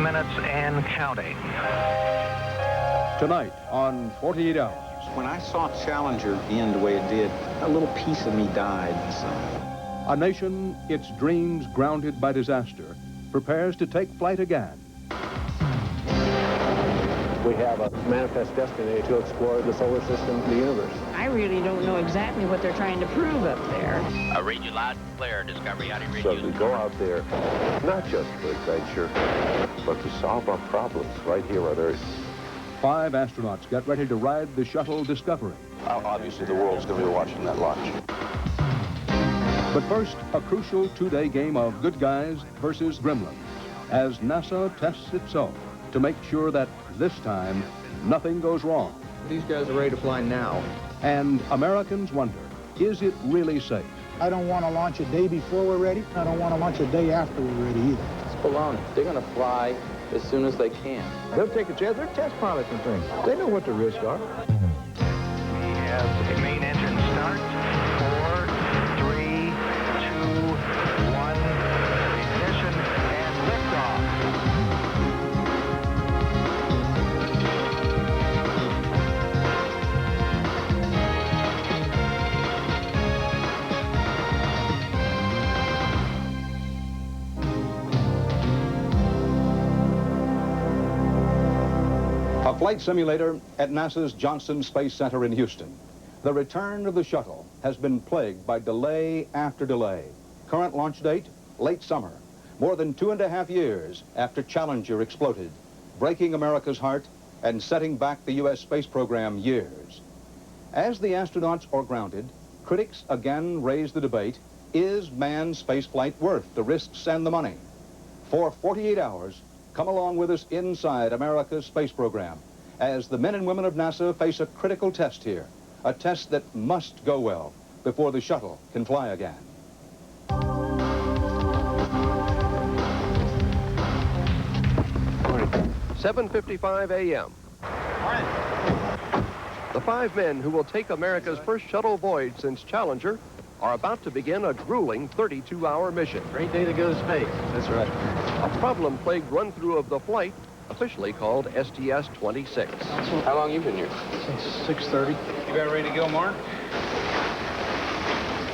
minutes and counting. Tonight on 48 Hours. When I saw Challenger end the way it did, a little piece of me died inside. A nation, its dreams grounded by disaster, prepares to take flight again. We have a manifest destiny to explore the solar system, the universe. I really don't know exactly what they're trying to prove up there. I read you loud and clear, Discovery. How do you read So you? we go out there, not just for adventure, but to solve our problems right here on Earth. 5 astronauts get ready to ride the shuttle Discovery. Obviously, the world's going to be watching that launch. But first, a crucial 2-day game of good guys versus gremlins, as NASA tests itself to make sure that this time nothing goes wrong. These guys are ready to fly now. And Americans wonder, is it really safe? I don't want to launch a day before we're ready. I don't want to launch a day after we're ready either. It's baloney. They're going to fly as soon as they can. They'll take a chance. They're test pilots and things. They know what the risks are. We have main engine start. 4, 3, 2, 1. Ignition and liftoff. A flight simulator at NASA's Johnson Space Center in Houston. The return of the shuttle has been plagued by delay after delay. Current launch date, late summer. More than 2.5 years after Challenger exploded, breaking America's heart and setting back the U.S. space program years. As the astronauts are grounded, critics again raise the debate, is manned spaceflight worth the risks and the money? For 48 hours, come along with us inside America's space program as the men and women of NASA face a critical test here, a test that must go well before the shuttle can fly again. 7:55 a.m. The 5 men who will take America's first shuttle voyage since Challenger are about to begin a grueling 32-hour mission. Great day to go to space. That's right. A problem-plagued run-through of the flight, officially called STS-26. How long you been here? Since 6:30. You about ready to go, Mark?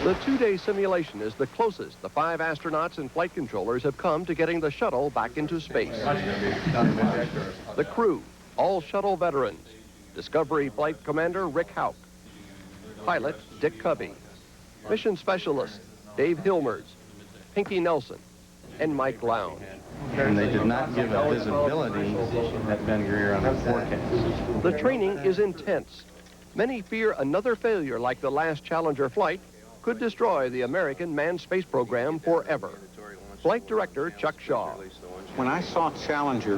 The 2-day simulation is the closest the 5 astronauts and flight controllers have come to getting the shuttle back into space. The crew, all shuttle veterans. Discovery Flight Commander Rick Houck. Pilot Dick Covey. Mission Specialist Dave Hilmers, Pinky Nelson, and Mike Lown. And they did not give a visibility at Ben Greer on the forecast. The training is intense. Many fear another failure like the last Challenger flight could destroy the American manned space program forever. Flight Director Chuck Shaw. When I saw Challenger,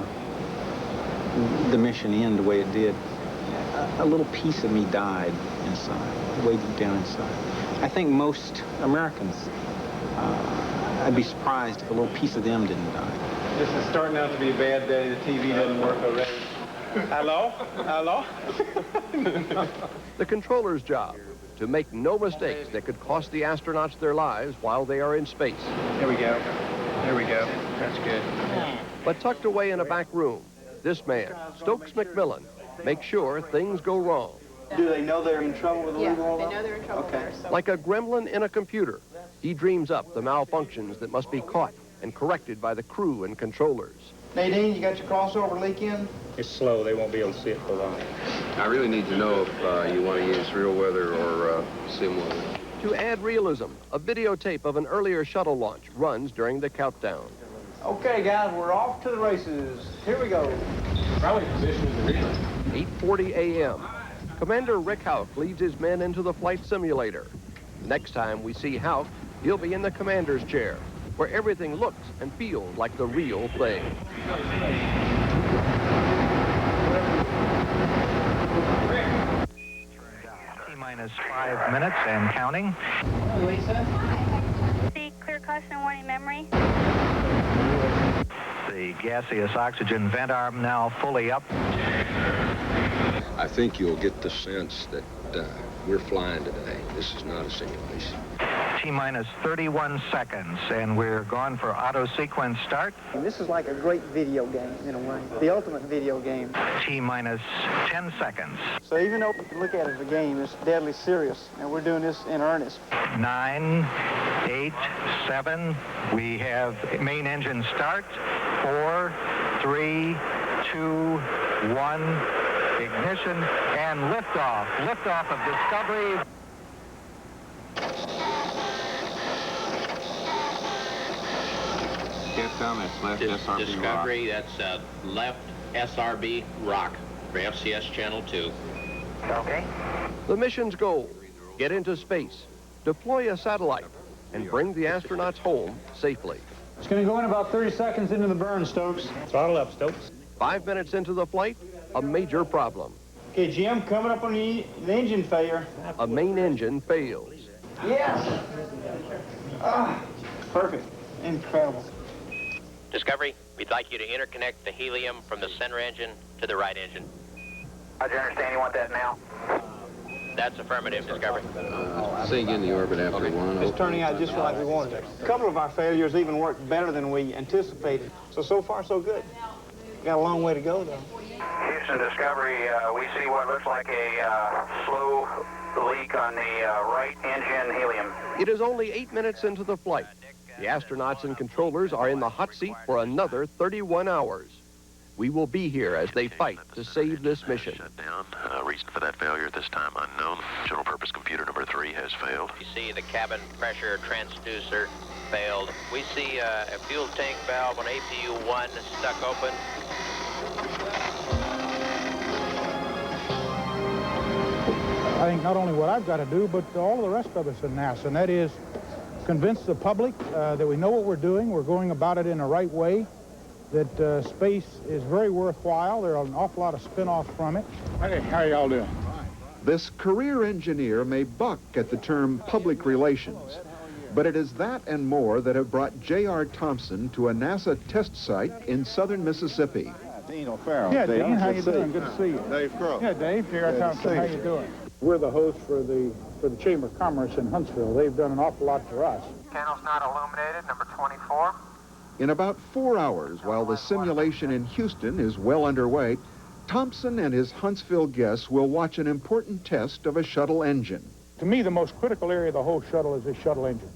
the mission end the way it did, a little piece of me died inside, way deep down inside. I think most Americans, I'd be surprised if a little piece of them didn't die. This is starting out to be a bad day. The TV doesn't work already. Hello? Hello? The controller's job, to make no mistakes that could cost the astronauts their lives while they are in space. Here we go. There we go. That's good. But tucked away in a back room, this man, Stokes McMillan, makes sure things go wrong. Do they know they're in trouble with the legal roll-up? they know they're in trouble. Okay. Like a gremlin in a computer, he dreams up the malfunctions that must be caught and corrected by the crew and controllers. Nadine, you got your crossover leak in? It's slow. They won't be able to see it for long. I really need to know if you want to use real weather or sim weather. To add realism, a videotape of an earlier shuttle launch runs during the countdown. Okay, guys, we're off to the races. Here we go. Probably position is the reason. 8:40 a.m. Commander Rick Houck leads his men into the flight simulator. Next time we see Houck, he'll be in the commander's chair, where everything looks and feels like the real thing. T-minus 5 minutes and counting. See clear caution warning memory. The gaseous oxygen vent arm now fully up. I think you'll get the sense that we're flying today. This is not a simulation. T-minus 31 seconds, and we're gone for auto sequence start. This is like a great video game, in a way. The ultimate video game. T-minus 10 seconds. So even though you look at it as a game, it's deadly serious, and we're doing this in earnest. 9, 8, 7. We have main engine start. 4, 3, 2, 1. Ignition and liftoff. Liftoff of Discovery. That's left SRB Discovery, that's left SRB rock for FCS Channel 2. Okay. The mission's goal: get into space, deploy a satellite, and bring the astronauts home safely. It's going to go in about 30 seconds into the burn, Stokes. Throttle up, Stokes. 5 minutes into the flight, a major problem. Okay, Jim, coming up on the engine failure. A main engine fails. Yes! Perfect. Incredible. Discovery, we'd like you to interconnect the helium from the center engine to the right engine. How'd you understand you want that now? That's affirmative, Discovery. Say again the orbit after one. It's turning out just like we wanted it. A couple of our failures even worked better than we anticipated. So far, so good. Got a long way to go, though. Houston Discovery, we see what looks like a slow leak on the right engine helium. It is only 8 minutes into the flight. The astronauts and controllers are in the hot seat for another 31 hours. We will be here as they fight to save this mission. Shut down. Reason for that failure at this time unknown. General purpose computer number 3 has failed. We see the cabin pressure transducer failed. We see a fuel tank valve on APU-1 stuck open. I think not only what I've got to do, but all of the rest of us in NASA, and that is convince the public that we know what we're doing, we're going about it in the right way, that space is very worthwhile. There are an awful lot of spin-offs from it. Hey, how y'all doing? This career engineer may buck at the term public relations, but it is that and more that have brought J.R. Thompson to a NASA test site in southern Mississippi. Dean O'Farrell. Yeah, Dean, how you doing? Good to see you. Dave Crow. Yeah, Dave, J.R. Thompson, how you doing? We're the host for the Chamber of Commerce in Huntsville. They've done an awful lot for us. Panel's not illuminated, number 24. In about 4 hours, while the simulation in Houston is well underway, Thompson and his Huntsville guests will watch an important test of a shuttle engine. To me, the most critical area of the whole shuttle is the shuttle engine.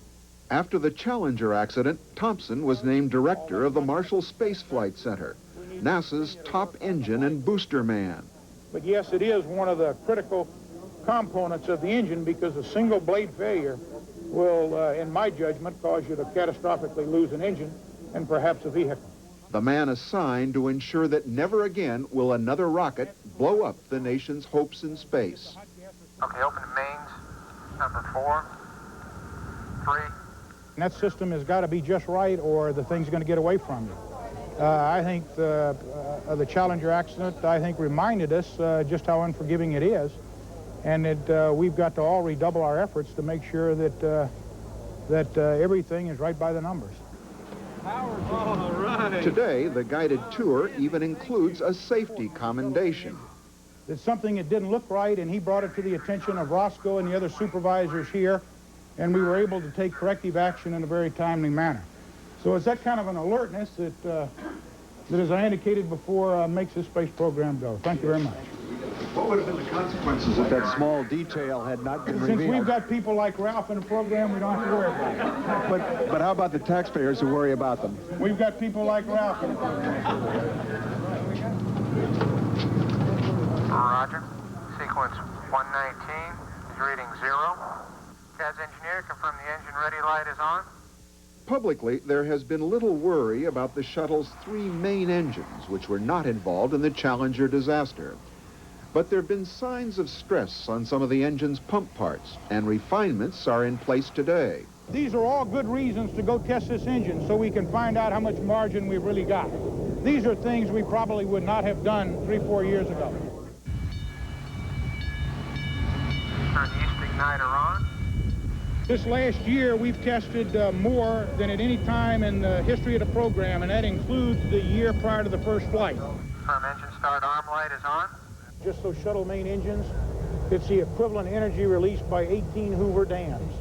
After the Challenger accident, Thompson was named director of the Marshall Space Flight Center, NASA's top engine and booster man. But yes, it is one of the critical components of the engine because a single blade failure will, in my judgment, cause you to catastrophically lose an engine and perhaps a vehicle. The man assigned to ensure that never again will another rocket blow up the nation's hopes in space. Okay, open the mains, number 4, 3. And that system has got to be just right or the thing's going to get away from you. I think the Challenger accident, I think, reminded us just how unforgiving it is, and that we've got to all redouble our efforts to make sure that everything is right by the numbers. All right. Today, the guided tour even includes a safety commendation. It's something that didn't look right, and he brought it to the attention of Roscoe and the other supervisors here, and we were able to take corrective action in a very timely manner. So it's that kind of an alertness that, as I indicated before, makes this space program go. Thank you very much. What would have been the consequences if that small detail had not been revealed? Since we've got people like Ralph in the program, we don't have to worry about it. But how about the taxpayers who worry about them? We've got people like Ralph in the program. Roger. Sequence 119 is reading 0. CAD's engineer, confirm the engine ready light is on. Publicly, there has been little worry about the shuttle's 3 main engines, which were not involved in the Challenger disaster. But there have been signs of stress on some of the engine's pump parts, and refinements are in place today. These are all good reasons to go test this engine so we can find out how much margin we've really got. These are things we probably would not have done 3-4 years ago. Turn the east igniter on. This last year, we've tested more than at any time in the history of the program, and that includes the year prior to the first flight. Confirm engine start arm light is on. Just those shuttle main engines It's the equivalent energy released by 18 Hoover dams.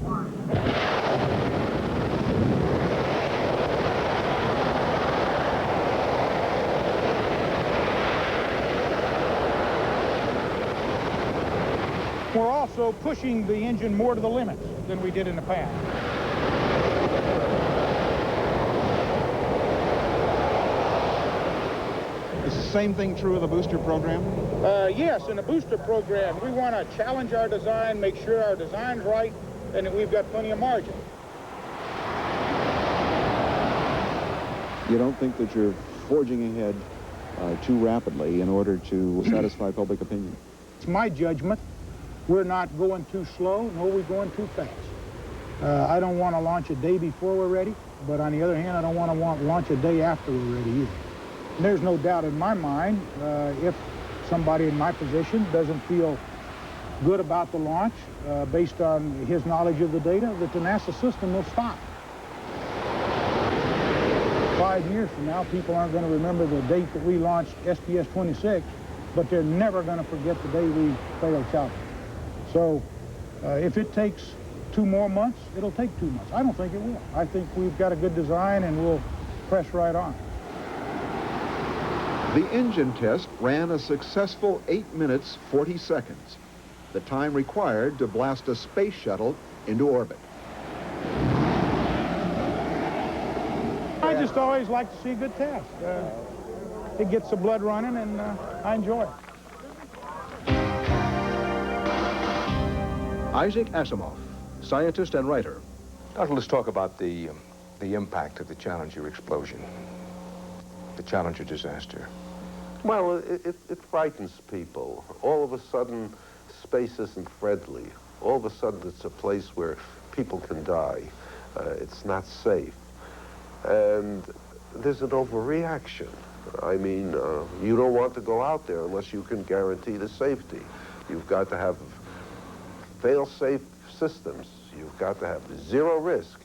We're also pushing the engine more to the limits than we did in the past. Is the same thing true of the booster program? Yes, in the booster program, we want to challenge our design, make sure our design's right, and that we've got plenty of margin. You don't think that you're forging ahead too rapidly in order to satisfy public opinion? It's my judgment. We're not going too slow, nor are we going too fast. I don't want to launch a day before we're ready, but on the other hand, I don't want to launch a day after we're ready either. And there's no doubt in my mind, if somebody in my position doesn't feel good about the launch, based on his knowledge of the data, that the NASA system will stop. 5 years from now, people aren't going to remember the date that we launched SPS-26, but they're never going to forget the day we failed shuttle. So if it takes 2 more months, it'll take 2 months. I don't think it will. I think we've got a good design and we'll press right on. The engine test ran a successful 8 minutes, 40 seconds, the time required to blast a space shuttle into orbit. I just always like to see a good test. It gets the blood running, and I enjoy it. Isaac Asimov, scientist and writer. Now let's talk about the impact of the Challenger explosion, the Challenger disaster. Well, it frightens people. All of a sudden, space isn't friendly. All of a sudden, it's a place where people can die. It's not safe. And there's an overreaction. I mean, you don't want to go out there unless you can guarantee the safety. You've got to have fail-safe systems. You've got to have zero risk.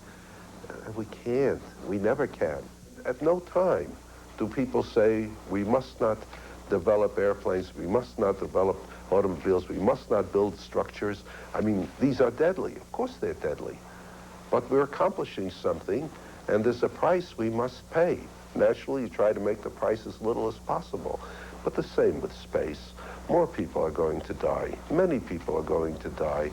And we can't. We never can. At no time do people say, we must not develop airplanes, we must not develop automobiles, we must not build structures. I mean, these are deadly. Of course they're deadly. But we're accomplishing something, and there's a price we must pay. Naturally, you try to make the price as little as possible. But the same with space. More people are going to die. Many people are going to die.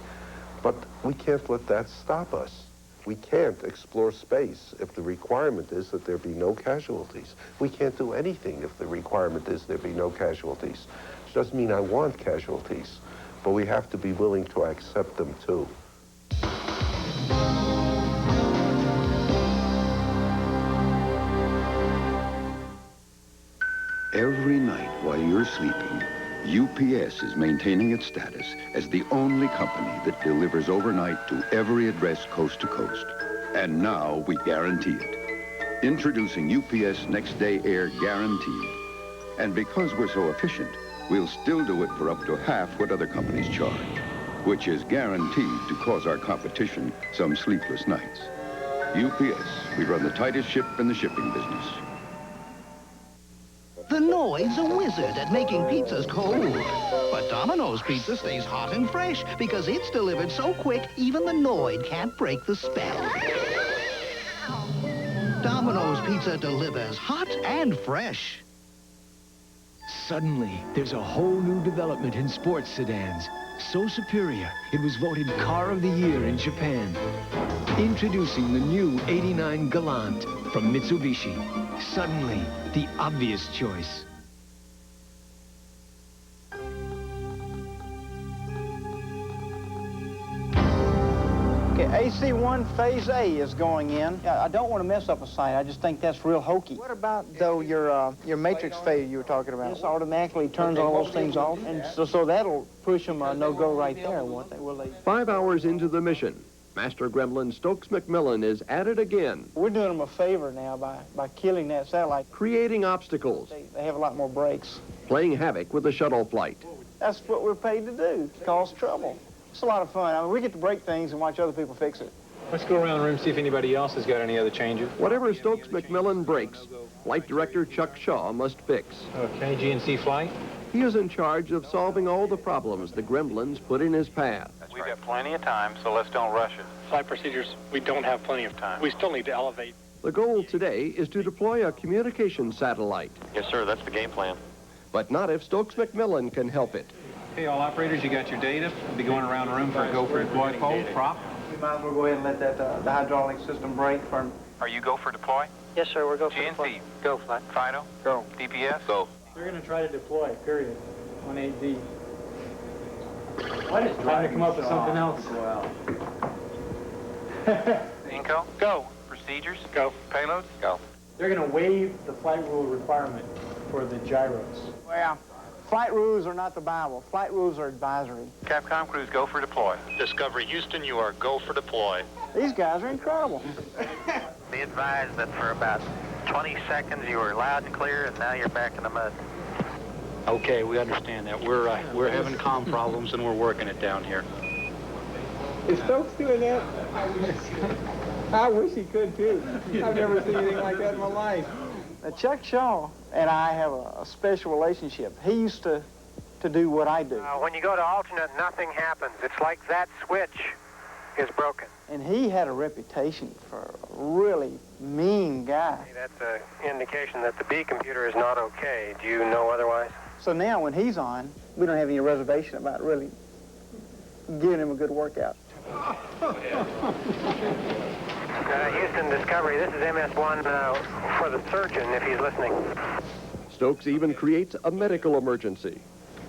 But we can't let that stop us. We can't explore space if the requirement is that there be no casualties. We can't do anything if the requirement is there be no casualties. It doesn't mean I want casualties, but we have to be willing to accept them too. Every night while you're sleeping, UPS is maintaining its status as the only company that delivers overnight to every address coast to coast. And now we guarantee it. Introducing UPS Next Day Air Guaranteed. And because we're so efficient, we'll still do it for up to half what other companies charge, which is guaranteed to cause our competition some sleepless nights. UPS, we run the tightest ship in the shipping business. The Noid's a wizard at making pizzas cold. But Domino's pizza stays hot and fresh because it's delivered so quick, even the Noid can't break the spell. Domino's pizza delivers hot and fresh. Suddenly, there's a whole new development in sports sedans. So superior, it was voted Car of the Year in Japan. Introducing the new 89 Galant from Mitsubishi. Suddenly, the obvious choice. Okay, AC-1 Phase A is going in. I don't want to mess up a sight. I just think that's real hokey. What about, though, your matrix failure you were talking about? This automatically turns all those things off, and so that'll push them a no-go right there, won't they? Will they? 5 hours into the mission, Master Gremlin Stokes McMillan is at it again. We're doing them a favor now by killing that satellite. Creating obstacles. They have a lot more brakes. Playing havoc with the shuttle flight. That's what we're paid to do, cause trouble. It's a lot of fun. I mean, we get to break things and watch other people fix it. Let's go around the room, see if anybody else has got any other changes. Whatever Stokes-McMillan breaks, Flight Director Chuck Shaw must fix. Okay, GNC flight. He is in charge of solving all the problems the gremlins put in his path. We've got plenty of time, so let's don't rush it. Flight procedures, we don't have plenty of time. We still need to elevate. The goal today is to deploy a communication satellite. Yes, sir, that's the game plan. But not if Stokes-McMillan can help it. Okay, all operators, you got your data. We'll be going around the room for a go for deploy poll, prop. We might as well go ahead and let that the hydraulic system break for... Are you go for deploy? Yes, sir, we're go for GNC, go flight. Fido, go. DPS, go. They're going to try to deploy, period, on 8D. What is trying to come up with something else? Inco, go. Procedures, go. Payloads, go. They're going to waive the flight rule requirement for the gyros. Well, flight rules are not the Bible. Flight rules are advisory. Capcom crews, go for deploy. Discovery Houston, you are go for deploy. These guys are incredible. Be advised that for about 20 seconds you were loud and clear, and now you're back in the mud. Okay, we understand that. We're having comm problems, and we're working it down here. Is Stokes doing that? I wish he could, too. I've never seen anything like that in my life. Chuck Shaw and I have a special relationship. He used to do what I do. When you go to alternate, nothing happens. It's like that switch is broken. And he had a reputation for a really mean guy. That's an indication that the B computer is not okay. Do you know otherwise? So now when he's on, we don't have any reservation about really giving him a good workout. Houston Discovery, this is MS-1 for the surgeon, if he's listening. Stokes even creates a medical emergency.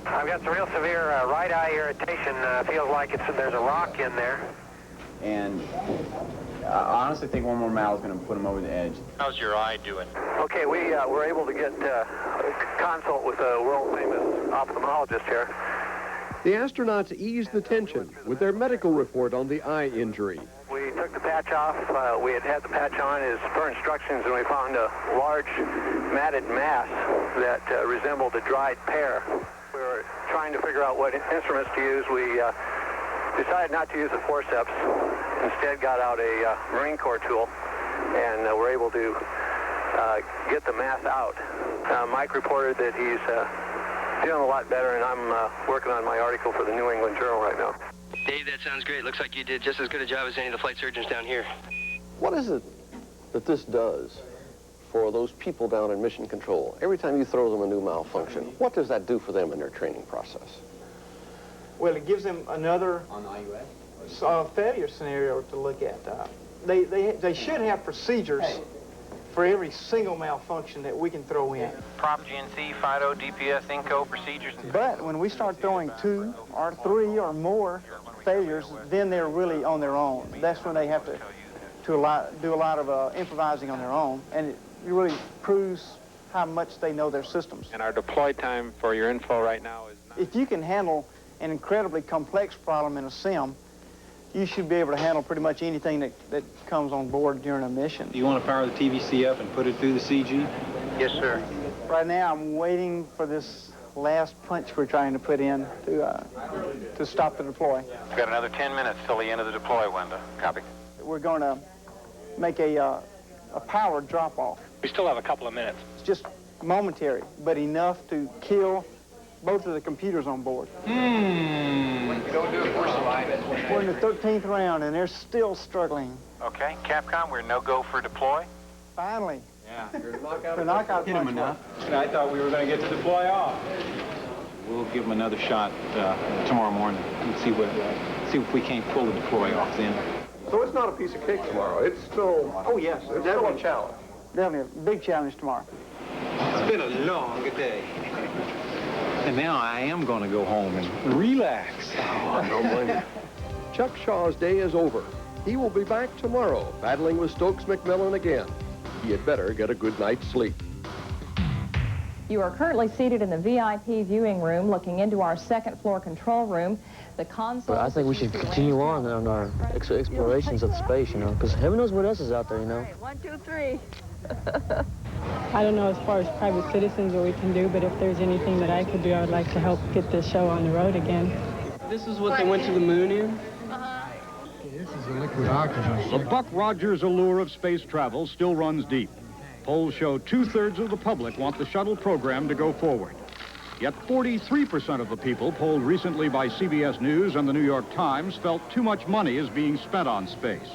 I've got some real severe right eye irritation. Feels like there's a rock in there. And I honestly think one more mile is going to put him over the edge. How's your eye doing? Okay, we were able to get consult with a world-famous ophthalmologist here. The astronauts eased the tension with their medical report on the eye injury. We took the patch off. We had the patch on as per instructions, and we found a large matted mass that resembled a dried pear. We were trying to figure out what instruments to use. We decided not to use a forceps. Instead got out a Marine Corps tool, and were able to get the mass out. Mike reported that he's feeling a lot better, and I'm working on my article for the New England Journal right now. Dave, that sounds great. Looks like you did just as good a job as any of the flight surgeons down here. What is it that this does for those people down in mission control? Every time you throw them a new malfunction, what does that do for them in their training process? Well, it gives them another failure scenario to look at. They should have procedures for every single malfunction that we can throw in. Prop, GNC, Fido, DPS, Inco, procedures. But when we start throwing 2 or 3 or more failures, then they're really on their own. That's when they have to do a lot of improvising on their own, and it really proves how much they know their systems. And our deploy time for your info right now is... If you can handle an incredibly complex problem in a sim, you should be able to handle pretty much anything that comes on board during a mission. Do you want to power the TVC up and put it through the CG? Yes, sir. Right now, I'm waiting for this last punch we're trying to put in to stop the deploy. We've got another 10 minutes till the end of the deploy window. Copy. We're going to make a power drop-off. We still have a couple of minutes. It's just momentary, but enough to kill both of the computers on board. You don't do it for survival. We're in the 13th round, and they're still struggling. Okay, Capcom, we're no-go for deploy. Finally. Yeah. The knockout Hit him punch. enough. I thought we were going to get to deploy off. We'll give him another shot tomorrow morning and see if we can't pull the deploy off then. So it's not a piece of cake tomorrow. It's still... Oh, yes. It's still a challenge. Definitely a big challenge tomorrow. It's been a long day. And now I am going to go home and relax. Oh, I don't blame you. Chuck Shaw's day is over. He will be back tomorrow, battling with Stokes-McMillan again. He had better get a good night's sleep. You are currently seated in the VIP viewing room, looking into our second-floor control room. The console... But I think we should continue on our explorations of space, you know, because heaven knows what else is out there, you know. 1, 2, 3. I don't know as far as private citizens what we can do, but if there's anything that I could do, I would like to help get this show on the road again. This is what they went to the moon in? This is a liquid oxygen. The Buck Rogers allure of space travel still runs deep. Polls show 2/3 of the public want the shuttle program to go forward. Yet 43% of the people polled recently by CBS News and the New York Times felt too much money is being spent on space.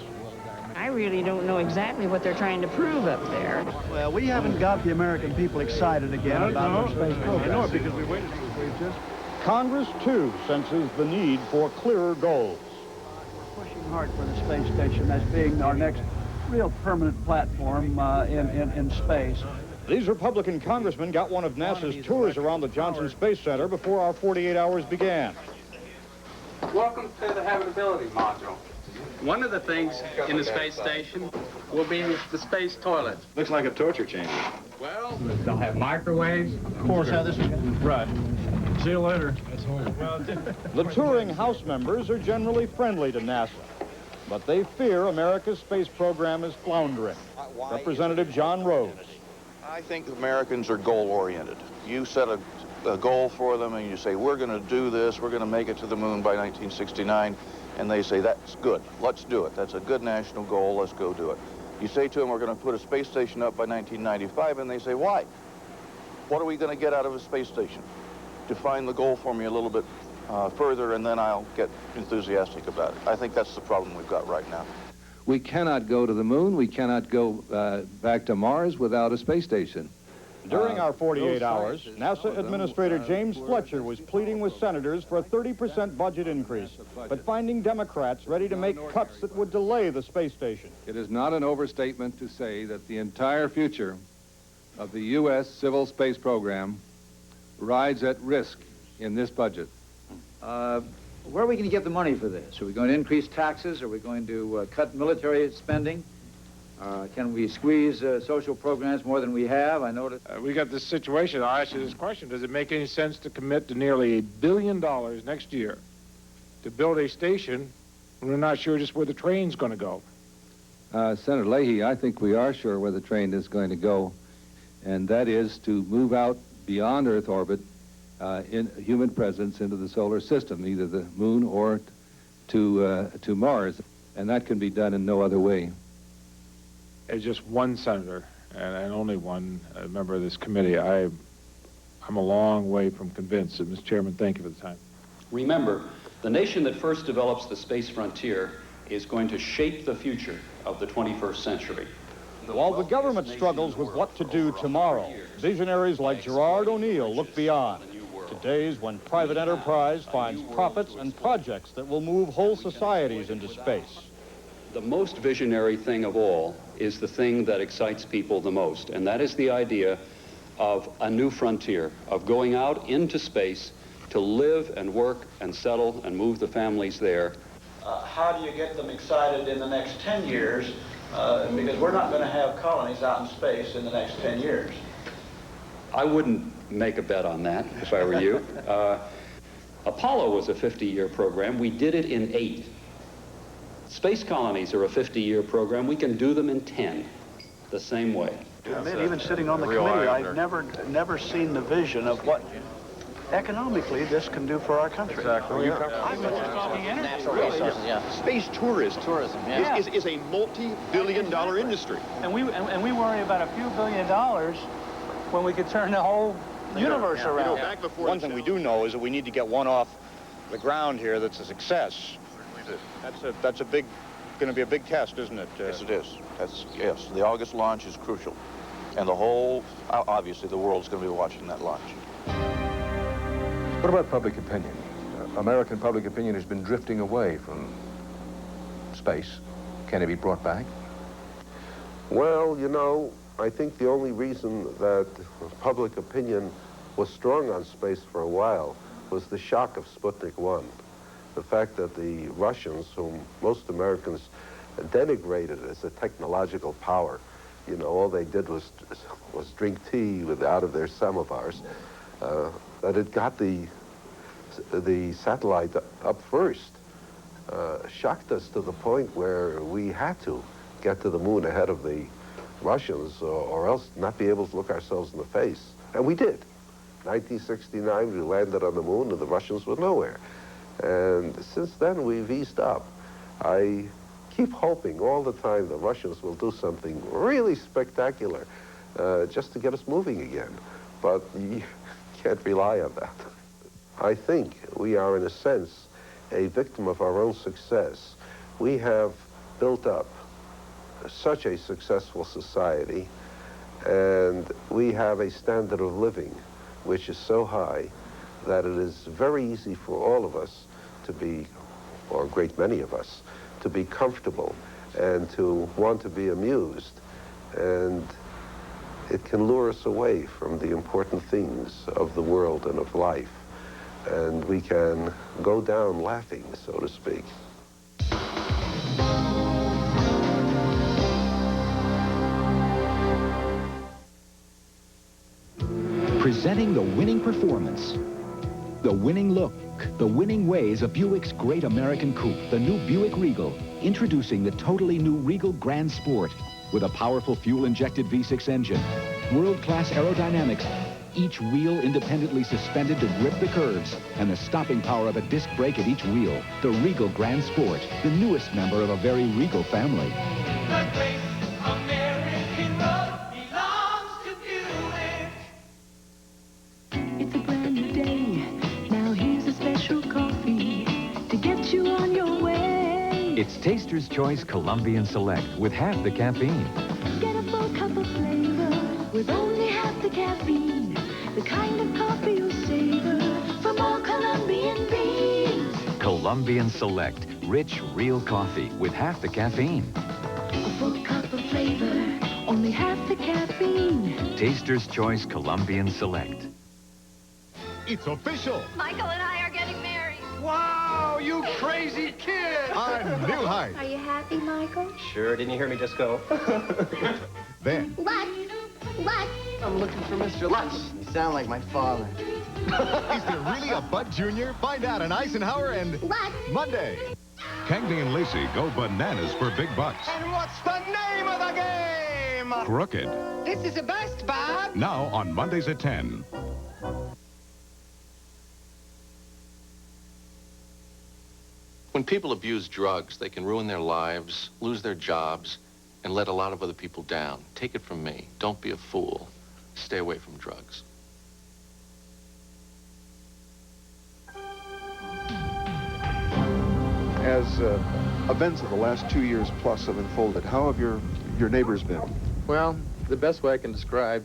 I really don't know exactly what they're trying to prove up there. Well, we haven't got the American people excited again about the space program. I know it because we waited for this. Congress, too, senses the need for clearer goals. We're pushing hard for the space station as being our next real permanent platform in space. These Republican congressmen got one of NASA's tours around the Johnson Space Center before our 48 hours began. Welcome to the habitability module. One of the things in the space station will be the space toilet. Looks like a torture chamber. Well, they'll have microwaves. Of course, how this is right. See you later. The touring House members are generally friendly to NASA, but they fear America's space program is floundering. Representative John Rhodes. I think Americans are goal-oriented. You set a goal for them and you say, we're going to do this, we're going to make it to the moon by 1969, and they say, that's good, let's do it. That's a good national goal, let's go do it. You say to them, we're going to put a space station up by 1995, and they say, why? What are we going to get out of a space station? Define the goal for me a little bit further, and then I'll get enthusiastic about it. I think that's the problem we've got right now. We cannot go to the moon. We cannot go back to Mars without a space station. During our 48 hours, NASA Administrator James Fletcher was pleading with senators for a 30% budget increase, but finding Democrats ready to make cuts that would delay the space station. It is not an overstatement to say that the entire future of the U.S. civil space program rides at risk in this budget. Where are we going to get the money for this? Are we going to increase taxes? Are we going to cut military spending? Can we squeeze social programs more than we have? I noticed. We got this situation. I'll ask you this question. Does it make any sense to commit to nearly $1 billion next year to build a station when we're not sure just where the train's going to go? Senator Leahy, I think we are sure where the train is going to go, and that is to move out beyond Earth orbit in human presence into the solar system, either the moon or to Mars, and that can be done in no other way. As just one senator, and only one member of this committee, I'm a long way from convinced. And, Mr. Chairman, thank you for the time. Remember, the nation that first develops the space frontier is going to shape the future of the 21st century. While the government struggles with what to do tomorrow, visionaries like Gerard O'Neill look beyond to days when private enterprise finds profits and projects that will move whole societies into space. The most visionary thing of all is the thing that excites people the most, and that is the idea of a new frontier, of going out into space to live and work and settle and move the families there. How do you get them excited in the next 10 years? Because we're not going to have colonies out in space in the next 10 years. I wouldn't make a bet on that if I were you. Apollo was a 50-year program. We did it in 8. Space colonies are a 50-year program. We can do them in 10, the same way. To admit, even sitting on the committee, I've never seen the vision of what economically this can do for our country. Exactly. I'm just talking energy. Natural resources, yeah. Space tourism, yeah. is a multi-billion-dollar industry. And we worry about a few $1 billion when we could turn the whole universe around. Back before one thing we do know is that we need to get one off the ground here that's a success. That's going to be a big test, isn't it? Yes, it is. Yes, the August launch is crucial. And the whole, obviously, the world's going to be watching that launch. What about public opinion? American public opinion has been drifting away from space. Can it be brought back? Well, you know, I think the only reason that public opinion was strong on space for a while was the shock of Sputnik 1. The fact that the Russians, whom most Americans denigrated as a technological power, you know, all they did was drink tea out of their samovars, that it got the satellite up first, shocked us to the point where we had to get to the moon ahead of the Russians or else not be able to look ourselves in the face. And we did. 1969, we landed on the moon and the Russians were nowhere. And since then, we've eased up. I keep hoping all the time the Russians will do something really spectacular just to get us moving again. But you can't rely on that. I think we are, in a sense, a victim of our own success. We have built up such a successful society, and we have a standard of living which is so high that it is very easy for all of us to be, or a great many of us, to be comfortable and to want to be amused. And it can lure us away from the important things of the world and of life. And we can go down laughing, so to speak. Presenting the winning performance, the winning look, the winning ways of Buick's great American coupe, the new Buick Regal. Introducing the totally new Regal Grand Sport with a powerful fuel-injected V6 engine, world-class aerodynamics, each wheel independently suspended to grip the curves, and the stopping power of a disc brake at each wheel. The Regal Grand Sport, the newest member of a very Regal family. The great American road belongs to Buick. It's a brand new day. Now here's a special coffee to get you on your way. It's Taster's Choice Colombian Select with half the caffeine. Get a full cup of flavor with only half the caffeine. The kind of coffee you'll savor from all Colombian beans. Colombian Select, rich, real coffee with half the caffeine. A full cup of flavor, only half the caffeine. Taster's Choice Colombian Select. It's official. Michael and I are getting married. Wow, you crazy kid! On New Heights. Are you happy, Michael? Sure, didn't you hear me just go? Then. What? I'm looking for Mr. Lutz. You sound like my father. Is there really a Bud Jr.? Find out on Eisenhower and Monday. Cagney and Lacey go bananas for big bucks. And what's the name of the game? Crooked. This is a bust, Bob. Now on Mondays at 10. When people abuse drugs, they can ruin their lives, lose their jobs, and let a lot of other people down. Take it from me. Don't be a fool. Stay away from drugs. As events of the last 2 years plus have unfolded, how have your neighbors been? Well, the best way I can describe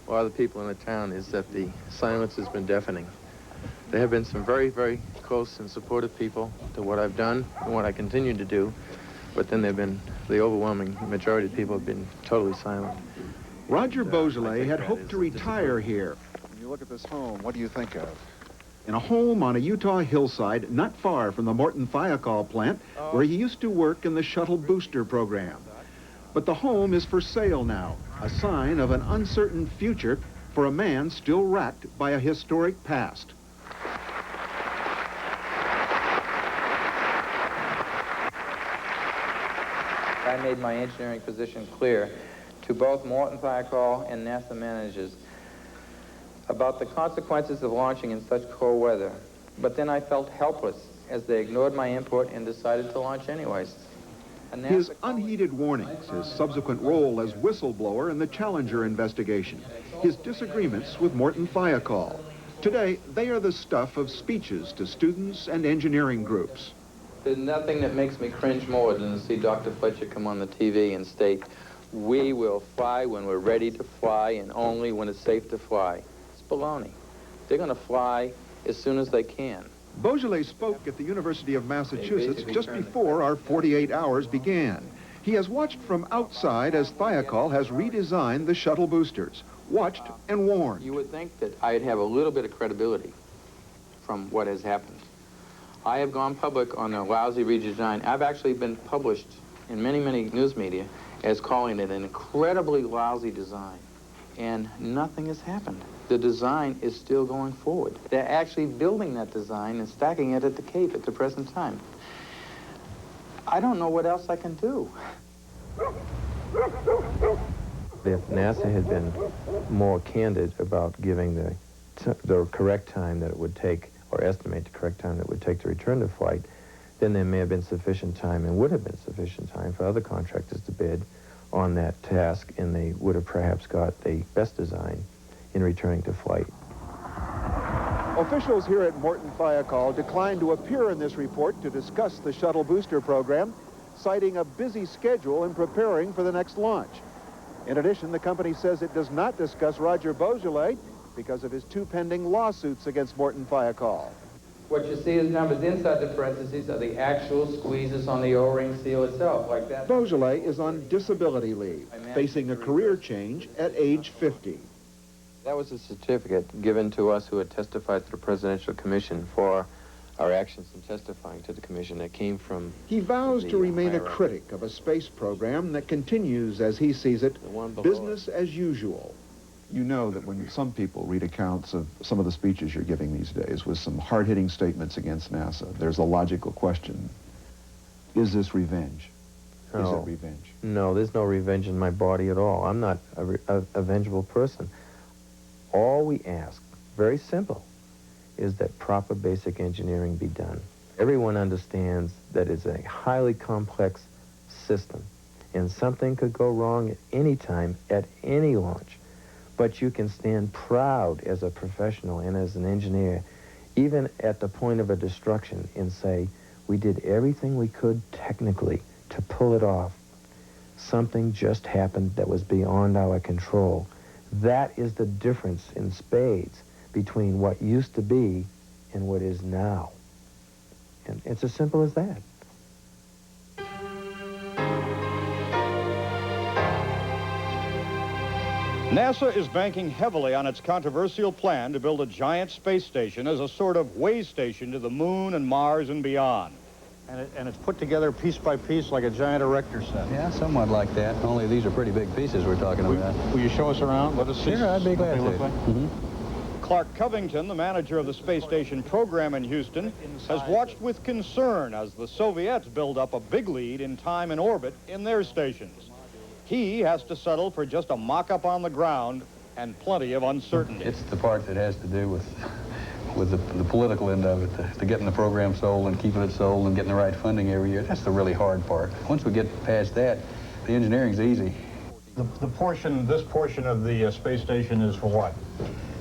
a lot of the people in the town is that the silence has been deafening. There have been some very, very close and supportive people to what I've done and what I continue to do, but then there have been the overwhelming majority of people have been totally silent. Roger Beaujolais had hoped to retire here. When you look at this home, what do you think of? In a home on a Utah hillside not far from the Morton Thiokol plant, where he used to work in the shuttle booster program. But the home is for sale now, a sign of an uncertain future for a man still racked by a historic past. I made my engineering position clear to both Morton Thiokol and NASA managers about the consequences of launching in such cold weather. But then I felt helpless as they ignored my input and decided to launch anyways. His unheeded warnings, his subsequent role as whistleblower in the Challenger investigation, his disagreements with Morton Thiokol. Today, they are the stuff of speeches to students and engineering groups. There's nothing that makes me cringe more than to see Dr. Fletcher come on the TV and state, "We will fly when we're ready to fly and only when it's safe to fly." It's baloney. They're going to fly as soon as they can. Beaujolais spoke at the University of Massachusetts just before our 48 hours began. He has watched from outside as Thiokol has redesigned the shuttle boosters, watched and warned. You would think that I'd have a little bit of credibility from what has happened. I have gone public on a lousy redesign. I've actually been published in many, many news media as calling it an incredibly lousy design. And nothing has happened. The design is still going forward. They're actually building that design and stacking it at the Cape at the present time. I don't know what else I can do. If NASA had been more candid about giving the correct time that it would take, or estimate the correct time that it would take to return to flight, then there may have been sufficient time and would have been sufficient time for other contractors to bid on that task, and they would have perhaps got the best design in returning to flight. Officials here at Morton Thiokol declined to appear in this report to discuss the shuttle booster program, citing a busy schedule in preparing for the next launch. In addition, the company says it does not discuss Roger Beaujolais because of his 2 pending lawsuits against Morton Thiokol. What you see as numbers inside the parentheses are the actual squeezes on the O-ring seal itself, like that. Beaujolais is on disability leave, facing a career change at age 50. That was a certificate given to us who had testified to the Presidential Commission for our actions in testifying to the commission that came from... He vows to remain a critic of a space program that continues, as he sees it, business as usual. You know that when some people read accounts of some of the speeches you're giving these days with some hard-hitting statements against NASA, there's a logical question. Is this revenge? No. Is it revenge? No, there's no revenge in my body at all. I'm not a vengeful person. All we ask, very simple, is that proper basic engineering be done. Everyone understands that it's a highly complex system, and something could go wrong at any time, at any launch. But you can stand proud as a professional and as an engineer, even at the point of a destruction, and say, we did everything we could technically to pull it off. Something just happened that was beyond our control. That is the difference in spades between what used to be and what is now. And it's as simple as that. NASA is banking heavily on its controversial plan to build a giant space station as a sort of way station to the moon and Mars and beyond. And it's put together piece by piece like a giant erector set. Yeah, somewhat like that, only these are pretty big pieces we're talking about. Will you show us around? Let us see. Sure, I'd be glad to. Look like? Clark Covington, the manager of the space station program in Houston, has watched with concern as the Soviets build up a big lead in time and orbit in their stations. He has to settle for just a mock-up on the ground and plenty of uncertainty. It's the part that has to do with the political end of it, the getting the program sold and keeping it sold and getting the right funding every year. That's the really hard part. Once we get past that, the engineering's easy. This portion of the space station is for what?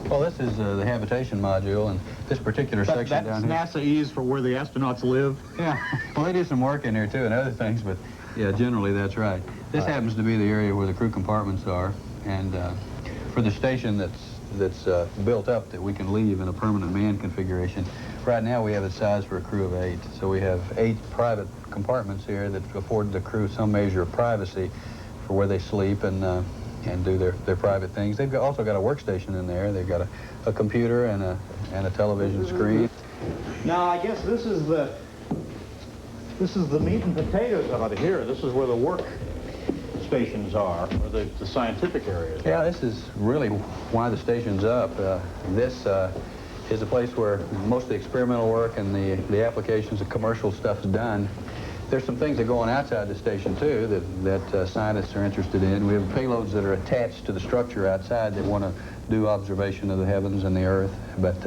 Well, this is the habitation module, and this particular section down here. That's NASA's for where the astronauts live? Yeah, well, they do some work in here, too, and other things, but yeah, generally that's right. This happens to be the area where the crew compartments are, and for the station that's built up that we can leave in a permanent man configuration, right now we have it sized for a crew of 8. So we have 8 private compartments here that afford the crew some measure of privacy for where they sleep and do their private things. They've also got a workstation in there. They've got a computer and a television screen. Now, I guess this is the meat and potatoes of it here. This is where the work stations are, or the scientific areas. Yeah, this is really why the station's up. This is a place where most of the experimental work and the applications of commercial stuff is done. There's some things that go on outside the station, too, that scientists are interested in. We have payloads that are attached to the structure outside that want to do observation of the heavens and the Earth. But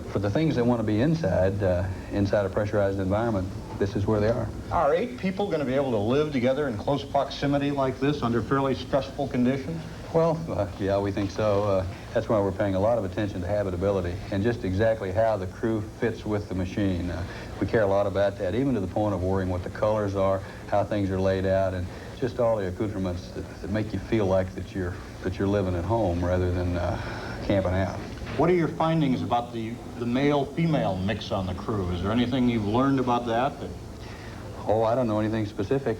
for the things that want to be inside a pressurized environment, this is where they are. Are 8 people going to be able to live together in close proximity like this under fairly stressful conditions? Well, yeah, we think so. That's why we're paying a lot of attention to habitability and just exactly how the crew fits with the machine. We care a lot about that, even to the point of worrying what the colors are, how things are laid out, and just all the accoutrements that make you feel like that you're living at home rather than camping out. What are your findings about the male-female mix on the crew? Is there anything you've learned about that? Oh, I don't know anything specific.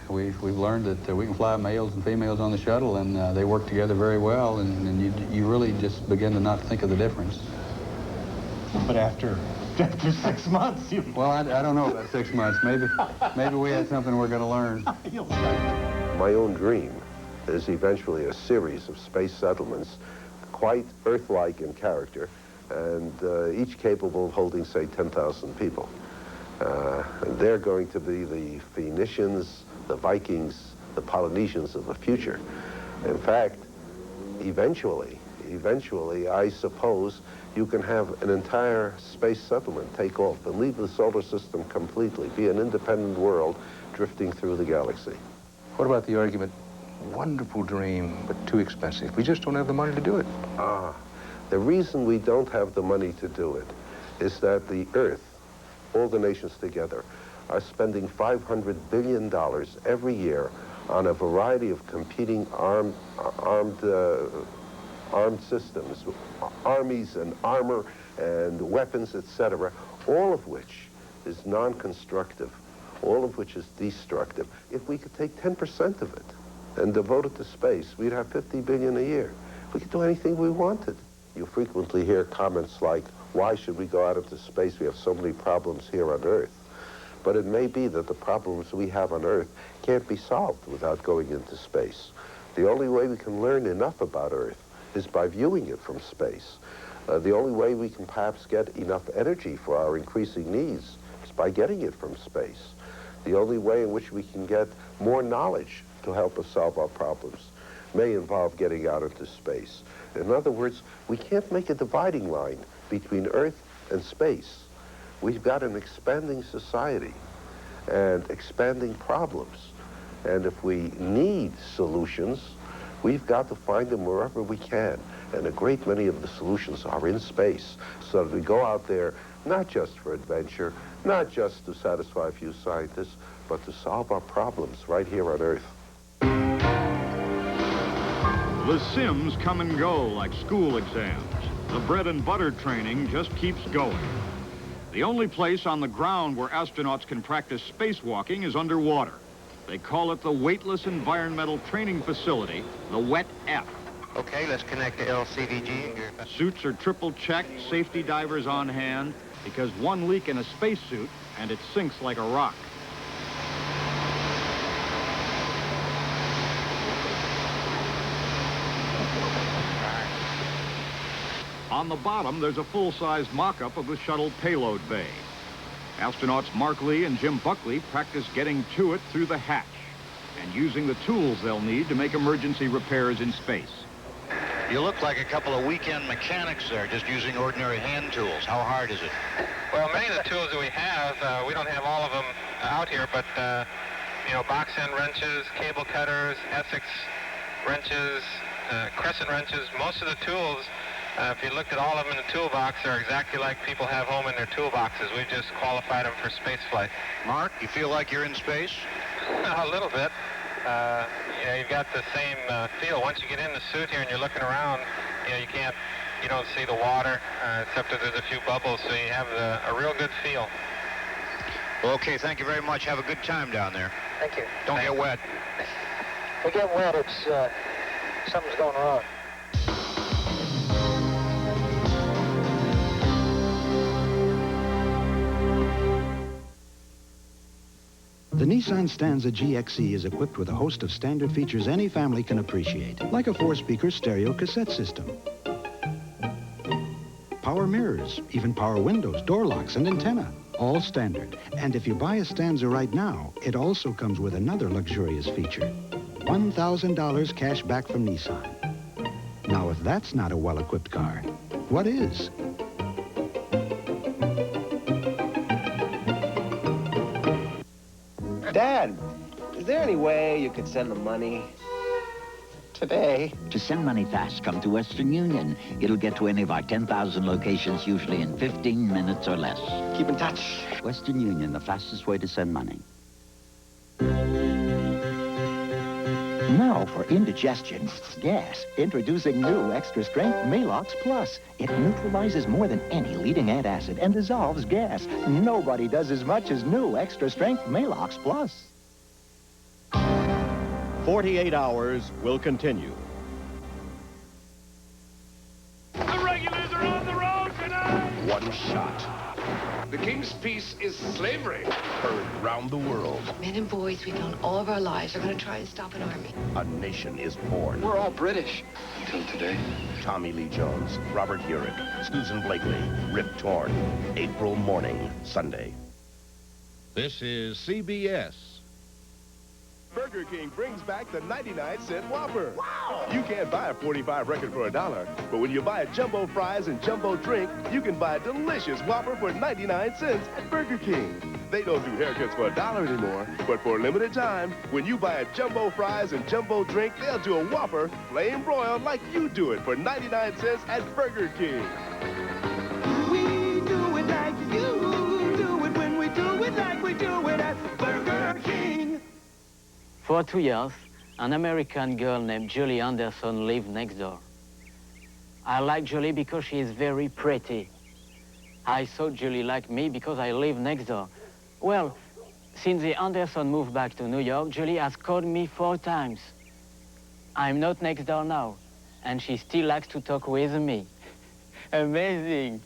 We've learned that we can fly males and females on the shuttle, and they work together very well, and you really just begin to not think of the difference. But after 6 months, you... Well, I don't know about 6 months. Maybe we had something we're going to learn. My own dream is eventually a series of space settlements quite Earth-like in character, and each capable of holding, say, 10,000 people. And they're going to be the Phoenicians, the Vikings, the Polynesians of the future. In fact, eventually, eventually, I suppose, you can have an entire space settlement take off and leave the solar system completely, be an independent world drifting through the galaxy. What about the argument, wonderful dream, but too expensive? We just don't have the money to do it. The reason we don't have the money to do it is that the Earth, all the nations together, are spending $500 billion every year on a variety of competing armed systems, armies and armor and weapons, etc., all of which is non-constructive, all of which is destructive. If we could take 10% of it and devote it to space, we'd have $50 billion a year. We could do anything we wanted. You frequently hear comments like, why should we go out into space? We have so many problems here on Earth. But it may be that the problems we have on Earth can't be solved without going into space. The only way we can learn enough about Earth is by viewing it from space. The only way we can perhaps get enough energy for our increasing needs is by getting it from space. The only way in which we can get more knowledge to help us solve our problems may involve getting out into space. In other words, we can't make a dividing line between Earth and space. We've got an expanding society and expanding problems. And if we need solutions, we've got to find them wherever we can. And a great many of the solutions are in space, so that we go out there not just for adventure, not just to satisfy a few scientists, but to solve our problems right here on Earth. The sims come and go like school exams. The bread and butter training just keeps going. The only place on the ground where astronauts can practice spacewalking is underwater. They call it the Weightless Environmental Training Facility, the WET-F. Okay, let's connect to LCVG. Suits are triple checked, safety divers on hand, because one leak in a spacesuit and it sinks like a rock. On the bottom, there's a full-sized mock-up of the shuttle payload bay. Astronauts Mark Lee and Jim Buckley practice getting to it through the hatch and using the tools they'll need to make emergency repairs in space. You look like a couple of weekend mechanics there, just using ordinary hand tools. How hard is it? Well, many of the tools that we have, we don't have all of them out here, but, you know, box end wrenches, cable cutters, Essex wrenches, crescent wrenches, most of the tools, if you looked at all of them in the toolbox, they're exactly like people have home in their toolboxes. We've just qualified them for space flight. Mark, you feel like you're in space? A little bit. You know, you've got the same feel. Once you get in the suit here and you're looking around, you know, you don't see the water, except that there's a few bubbles, so you have a real good feel. Okay, thank you very much. Have a good time down there. Thank you. Don't get wet. If we get wet, it's, something's going wrong. The Nissan Stanza GXE is equipped with a host of standard features any family can appreciate, like a 4-speaker stereo cassette system, power mirrors, even power windows, door locks, and antenna, all standard. And if you buy a Stanza right now, it also comes with another luxurious feature, $1,000 cash back from Nissan. Now, if that's not a well-equipped car, what is? Dad, is there any way you could send the money today? To send money fast, come to Western Union. It'll get to any of our 10,000 locations, usually in 15 minutes or less. Keep in touch. Western Union, the fastest way to send money. Now for indigestion, gas, introducing new Extra Strength Malox Plus. It neutralizes more than any leading antacid and dissolves gas. Nobody does as much as new Extra Strength Malox Plus. 48 hours will continue. The regulars are on the road tonight! One shot. The king's peace is slavery. Heard round the world. Men and boys we've known all of our lives are going to try and stop an army. A nation is born. We're all British. Until today. Tommy Lee Jones, Robert Urich, Susan Blakely, Rip Torn. April morning, Sunday. This is CBS. Burger King brings back the 99-cent Whopper. Wow! You can't buy a 45 record for $1, but when you buy a jumbo fries and jumbo drink, you can buy a delicious Whopper for 99 cents at Burger King. They don't do haircuts for $1 anymore, but for a limited time, when you buy a jumbo fries and jumbo drink, they'll do a Whopper flame broiled like you do it for 99 cents at Burger King. We do it like you do it when we do it like we do it at Burger King. For 2 years, an American girl named Julie Anderson lived next door. I like Julie because she is very pretty. I thought Julie liked me because I live next door. Well, since the Anderson moved back to New York, Julie has called me 4 times. I'm not next door now, and she still likes to talk with me. Amazing.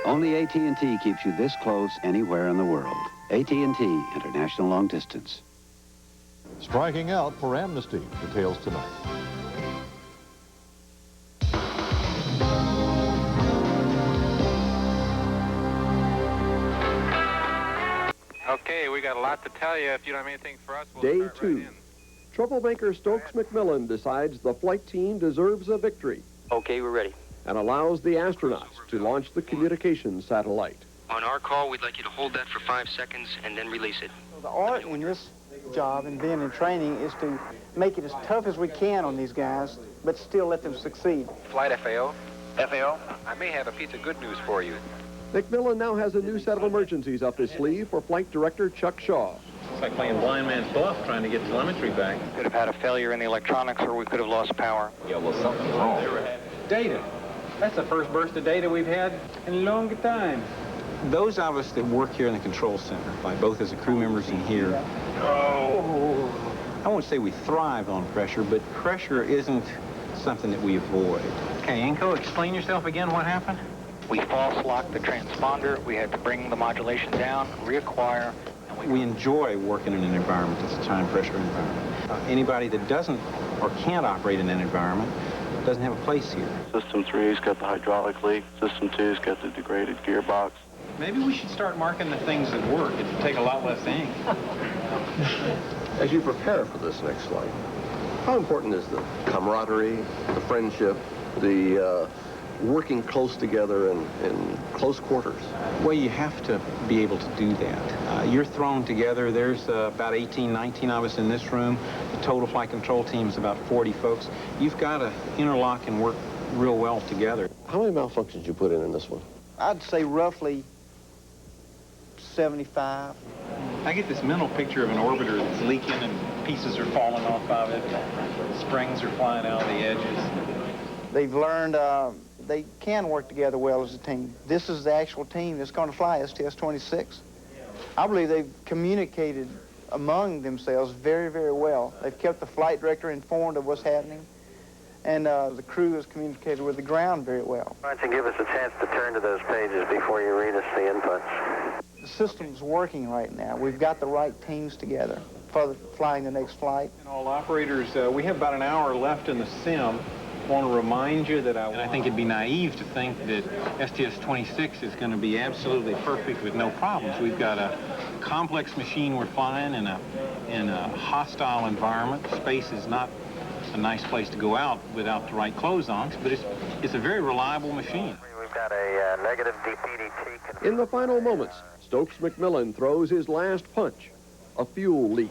Only AT&T keeps you this close anywhere in the world. AT&T International Long Distance. Striking out for amnesty. Details tonight. Okay, we got a lot to tell you. If you don't have anything for us, we'll Day start 2. right in. Troublemaker Stokes McMillan decides the flight team deserves a victory. Okay, we're ready. And allows the astronauts to launch the communications satellite. On our call, we'd like you to hold that for 5 seconds and then release it. The art in this job and being in training is to make it as tough as we can on these guys, but still let them succeed. Flight FAO. FAO, I may have a piece of good news for you. McMillan now has a new set of emergencies up his sleeve for Flight Director Chuck Shaw. It's like playing blind man's bluff, trying to get telemetry back. Could have had a failure in the electronics, or we could have lost power. Yeah, well, something's wrong. Data. That's the first burst of data we've had in a long time. Those of us that work here in the control center, like both as a crew members and here, I won't say we thrive on pressure, but pressure isn't something that we avoid. Okay, Inco, explain yourself again. What happened? We false locked the transponder. We had to bring the modulation down, reacquire. We enjoy working in an environment that's a time pressure environment. Anybody that doesn't or can't operate in that environment doesn't have a place here. System 3's got the hydraulic leak. System 2's got the degraded gearbox. Maybe we should start marking the things that work. It'd take a lot less ink. As you prepare for this next flight, how important is the camaraderie, the friendship, the working close together in close quarters? Well, you have to be able to do that. You're thrown together. There's about 18, 19 of us in this room. The total flight control team is about 40 folks. You've got to interlock and work real well together. How many malfunctions did you put in this one? I'd say roughly 75. I get this mental picture of an orbiter that's leaking and pieces are falling off of it. Springs are flying out of the edges. They've learned they can work together well as a team. This is the actual team that's going to fly STS-26. I believe they've communicated among themselves very, very well. They've kept the flight director informed of what's happening, and the crew has communicated with the ground very well. Why don't you give us a chance to turn to those pages before you read us the inputs? The system's working right now. We've got the right teams together for flying the next flight. And all operators, we have about an hour left in the sim. I want to remind you that I think it'd be naive to think that STS-26 is going to be absolutely perfect with no problems. We've got a complex machine we're flying in a hostile environment. Space is not a nice place to go out without the right clothes on, but it's a very reliable machine. We've got a negative DPDT. In the final moments, Stokes McMillan throws his last punch, a fuel leak.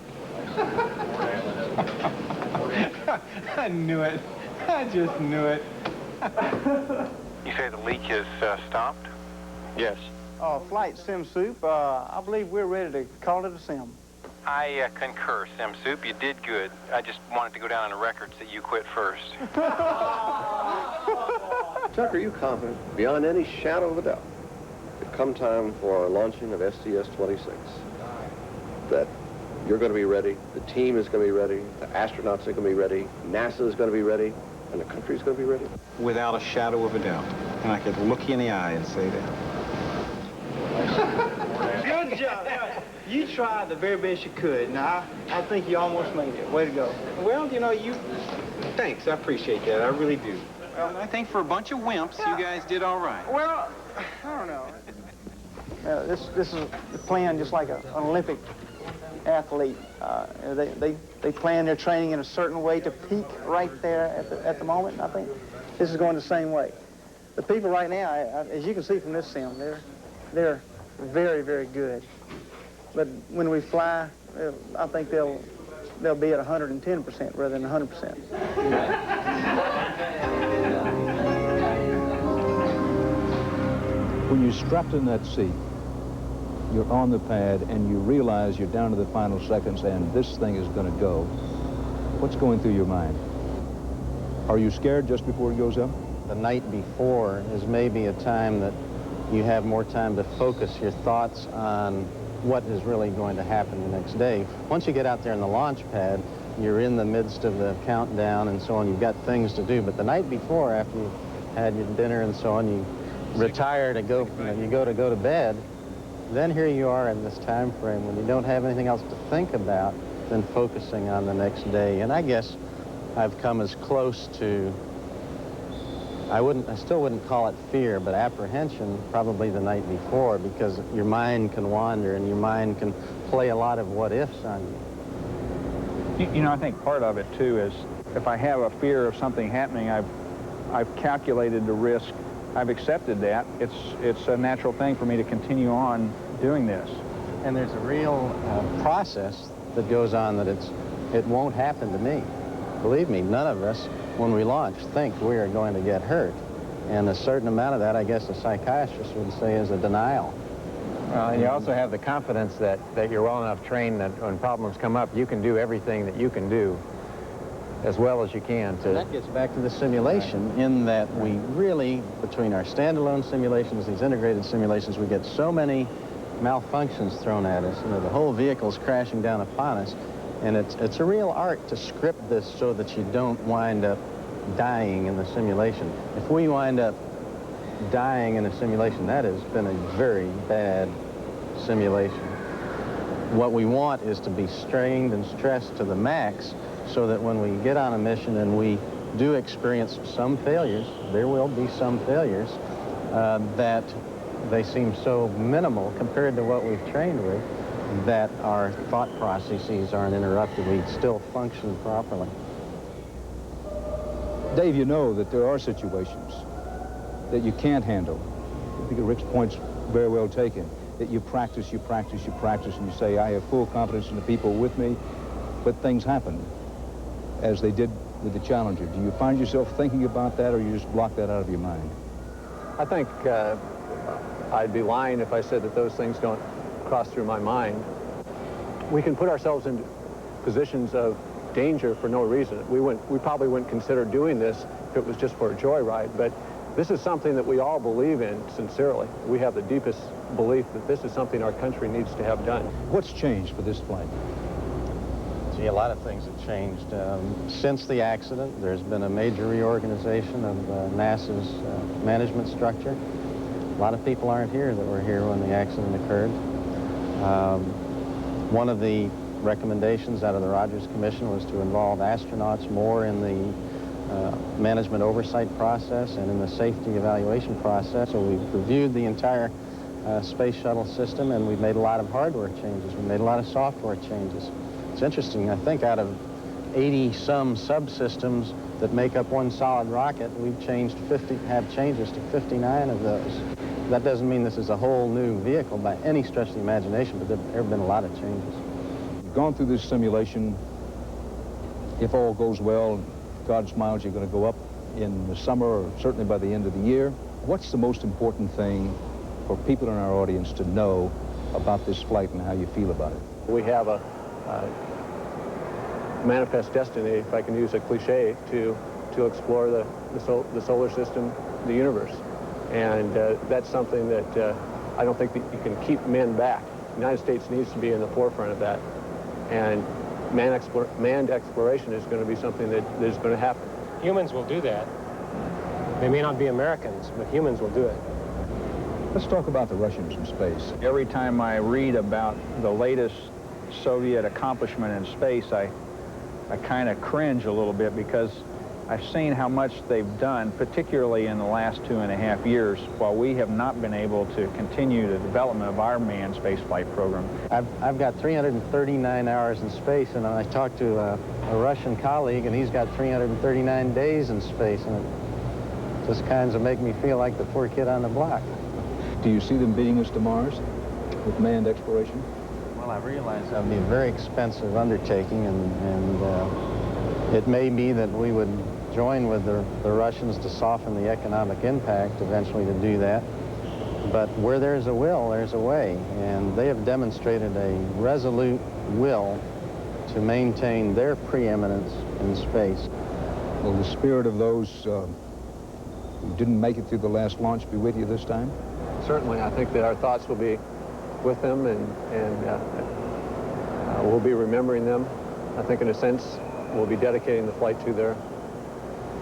I knew it. I just knew it. You say the leak is stopped? Yes. Flight Sim Soup, I believe we're ready to call it a sim. I concur, Sim Soup. You did good. I just wanted to go down on the records that you quit first. Chuck, are you confident, beyond any shadow of a doubt, that come time for our launching of STS-26, that you're going to be ready, the team is going to be ready, the astronauts are going to be ready, NASA is going to be ready, and the country is going to be ready? Without a shadow of a doubt. And I could look you in the eye and say that. Good job. You tried the very best you could. Now, I think you almost made it. Way to go. Well, you know, thanks. I appreciate that. I really do. I think for a bunch of wimps, you guys did all right. Well, I don't know. This is planned just like an Olympic athlete. They plan their training in a certain way to peak right there at the moment, and I think this is going the same way. The people right now, as you can see from this sim, they're very, very good. But when we fly, I think they'll be at 110% rather than 100%. When you're strapped in that seat, you're on the pad, and you realize you're down to the final seconds and this thing is going to go, what's going through your mind? Are you scared just before it goes up? The night before is maybe a time that you have more time to focus your thoughts on what is really going to happen the next day. Once you get out there in the launch pad, you're in the midst of the countdown and so on. You've got things to do. But the night before, after you had your dinner and so on, you retire to go, you go to bed. Then here you are in this time frame when you don't have anything else to think about than focusing on the next day. And I guess I've come as close to, I still wouldn't call it fear, but apprehension probably the night before, because your mind can wander and your mind can play a lot of what-ifs on you. You know, I think part of it, too, is if I have a fear of something happening, I've calculated the risk. I've accepted that. It's a natural thing for me to continue on doing this. And there's a real process that goes on that it won't happen to me. Believe me, none of us, when we launch, think we are going to get hurt. And a certain amount of that, I guess a psychiatrist would say, is a denial. Well, and you also have the confidence that you're well enough trained that when problems come up, you can do everything that you can do as well as you can to... And that gets back to the simulation, in that we really, between our standalone simulations, these integrated simulations, we get so many malfunctions thrown at us. You know, the whole vehicle's crashing down upon us, and it's a real art to script this so that you don't wind up dying in the simulation. If we wind up dying in a simulation, that has been a very bad simulation. What we want is to be strained and stressed to the max, so that when we get on a mission and we do experience some failures, there will be some failures, that they seem so minimal compared to what we've trained with, that our thought processes aren't interrupted. We still function properly. Dave, you know that there are situations that you can't handle. I think Rick's point's very well taken, that you practice, and you say, I have full confidence in the people with me, but things happen, as they did with the Challenger. Do you find yourself thinking about that, or you just block that out of your mind? I think I'd be lying if I said that those things don't cross through my mind. We can put ourselves in positions of danger for no reason. We probably wouldn't consider doing this if it was just for a joyride, but this is something that we all believe in sincerely. We have the deepest belief that this is something our country needs to have done. What's changed for this flight? Gee, a lot of things have changed. Since the accident, there's been a major reorganization of NASA's management structure. A lot of people aren't here that were here when the accident occurred. One of the recommendations out of the Rogers Commission was to involve astronauts more in the management oversight process and in the safety evaluation process. So we've reviewed the entire space shuttle system, and we've made a lot of hardware changes. We've made a lot of software changes. It's interesting, I think out of 80-some subsystems that make up one solid rocket, we've have changes to 59 of those. That doesn't mean this is a whole new vehicle by any stretch of the imagination, but there have been a lot of changes. You've gone through this simulation. If all goes well, God smiles, you're going to go up in the summer, or certainly by the end of the year. What's the most important thing for people in our audience to know about this flight and how you feel about it? We have a manifest destiny, if I can use a cliche, to explore the solar system, the universe. And that's something that I don't think that you can keep men back. The United States needs to be in the forefront of that. And manned exploration is going to be something that is going to happen. Humans will do that. They may not be Americans, but humans will do it. Let's talk about the Russians in space. Every time I read about the latest Soviet accomplishment in space, I kind of cringe a little bit, because I've seen how much they've done, particularly in the last 2.5 years, while we have not been able to continue the development of our manned spaceflight program. I've got 339 hours in space, and I talked to a Russian colleague, and he's got 339 days in space, and it just kind of make me feel like the poor kid on the block. Do you see them beating us to Mars with manned exploration? Well, I realize that would be a very expensive undertaking, and it may be that we would join with the Russians to soften the economic impact eventually to do that. But where there's a will, there's a way, and they have demonstrated a resolute will to maintain their preeminence in space. Will the spirit of those who didn't make it through the last launch be with you this time? Certainly, I think that our thoughts will be with them, and we'll be remembering them. I think, in a sense, we'll be dedicating the flight to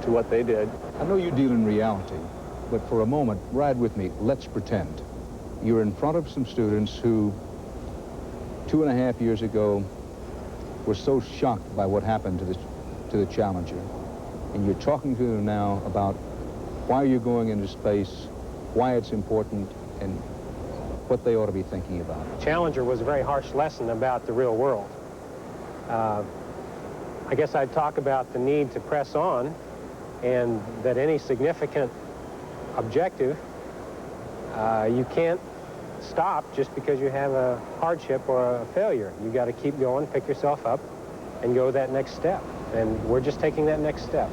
what they did. I know you deal in reality, but for a moment, ride with me. Let's pretend you're in front of some students who 2.5 years ago were so shocked by what happened to the Challenger, and you're talking to them now about why you're going into space, why it's important, and what they ought to be thinking about. Challenger was a very harsh lesson about the real world. I guess I'd talk about the need to press on, and that any significant objective, you can't stop just because you have a hardship or a failure. You got to keep going, pick yourself up, and go that next step. And we're just taking that next step.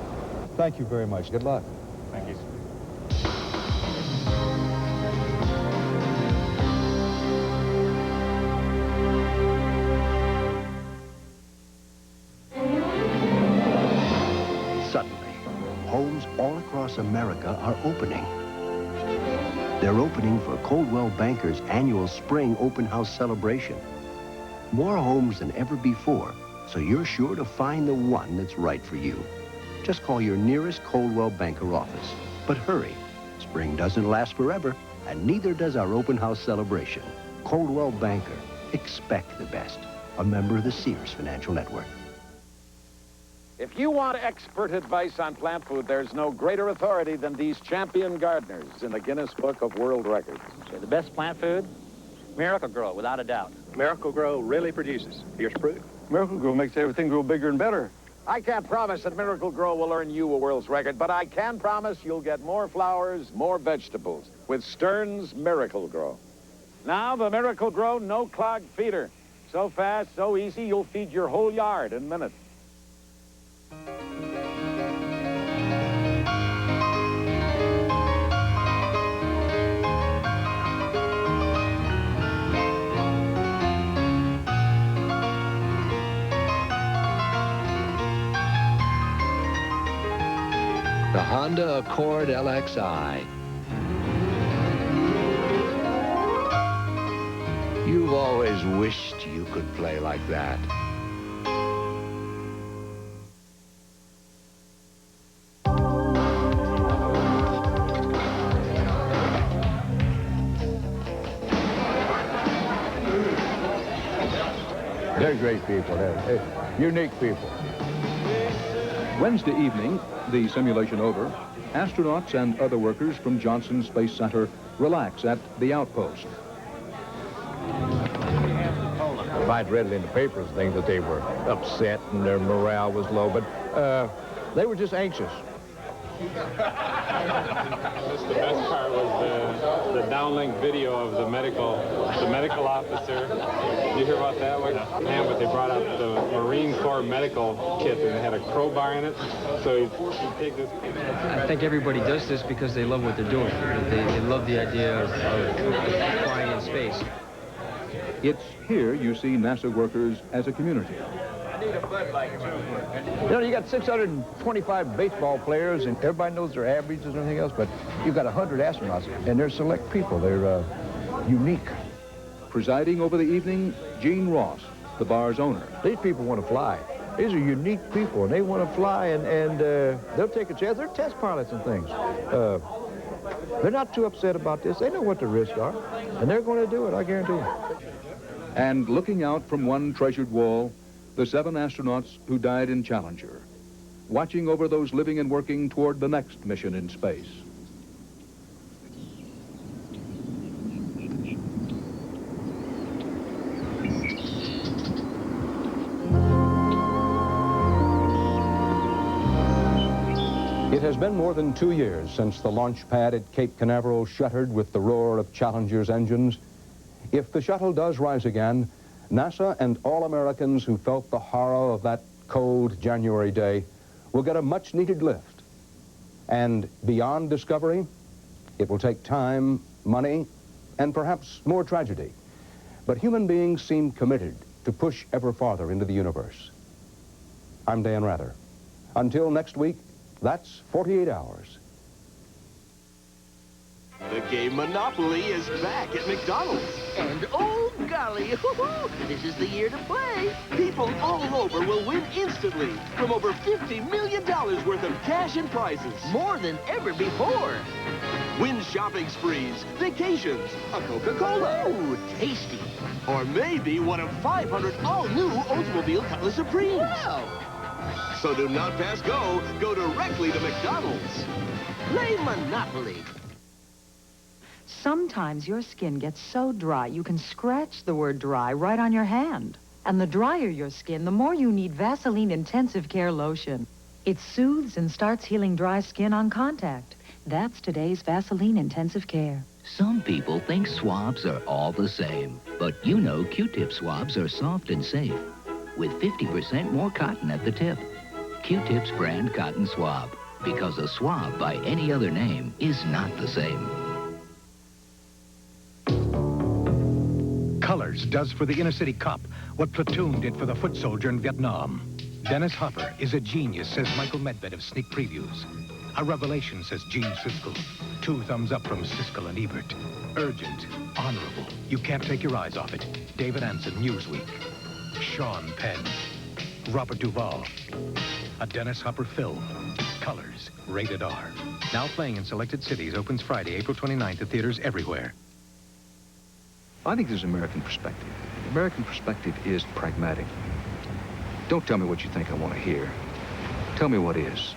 Thank you very much. Good luck. Thank you. Homes all across America are opening. They're opening for Coldwell Banker's annual Spring Open House celebration. More homes than ever before, so you're sure to find the one that's right for you. Just call your nearest Coldwell Banker office. But hurry, spring doesn't last forever, and neither does our open house celebration. Coldwell Banker, expect the best. A member of the Sears Financial Network. If you want expert advice on plant food, there's no greater authority than these champion gardeners in the Guinness Book of World Records. Okay, the best plant food? Miracle Grow, without a doubt. Miracle Grow really produces. Here's proof. Miracle Grow makes everything grow bigger and better. I can't promise that Miracle Grow will earn you a world's record, but I can promise you'll get more flowers, more vegetables with Stern's Miracle Grow. Now, the Miracle Grow no-clog feeder. So fast, so easy, you'll feed your whole yard in minutes. The Honda Accord LXI. You've always wished you could play like that. They're great people. They're unique people. Wednesday evening, the simulation over, astronauts and other workers from Johnson Space Center relax at the outpost. If I'd read it in the papers, things that they were upset and their morale was low, but they were just anxious. The best part was the downlink video of the medical officer. Did you hear about that one? Yeah, but they brought out the Marine Corps medical kit and it had a crowbar in it. So he'd take this. I think everybody does this because they love what they're doing. They love the idea of flying in space. It's here you see NASA workers as a community. You know, you got 625 baseball players, and everybody knows their averages and everything else, but you've got 100 astronauts, and they're select people. They're unique. Presiding over the evening, Gene Ross, the bar's owner. These people want to fly. These are unique people, and they want to fly, and they'll take a chance. They're test pilots and things. They're not too upset about this. They know what the risks are, and they're going to do it, I guarantee you. And looking out from one treasured wall, the 7 astronauts who died in Challenger. watching over those living and working toward the next mission in space. It has been more than 2 years since the launch pad at Cape Canaveral shuddered with the roar of Challenger's engines. If the shuttle does rise again, NASA and all Americans who felt the horror of that cold January day will get a much-needed lift. And beyond discovery, it will take time, money, and perhaps more tragedy. But human beings seem committed to push ever farther into the universe. I'm Dan Rather. Until next week, that's 48 hours. The game Monopoly is back at McDonald's. And oh golly, this is the year to play. People all over will win instantly from over $50 million worth of cash and prizes. More than ever before. Win shopping sprees, vacations, a Coca-Cola. Ooh, tasty. Or maybe one of 500 all-new Oldsmobile Cutlass Supremes. Wow. So do not pass go. Go directly to McDonald's. Play Monopoly. Sometimes your skin gets so dry, you can scratch the word dry right on your hand. And the drier your skin, the more you need Vaseline Intensive Care Lotion. It soothes and starts healing dry skin on contact. That's today's Vaseline Intensive Care. Some people think swabs are all the same, but you know Q-tip swabs are soft and safe, with 50% more cotton at the tip. Q-tip's brand cotton swab, because a swab by any other name is not the same. Colors does for the inner-city cop what Platoon did for the foot soldier in Vietnam. Dennis Hopper is a genius, says Michael Medved of Sneak Previews. A revelation, says Gene Siskel. 2 thumbs up from Siskel and Ebert. Urgent, honorable, you can't take your eyes off it. David Anson, Newsweek. Sean Penn. Robert Duvall. A Dennis Hopper film. Colors, rated R. Now playing in selected cities, opens Friday, April 29th at theaters everywhere. I think there's an American perspective. The American perspective is pragmatic. Don't tell me what you think I want to hear. Tell me what is.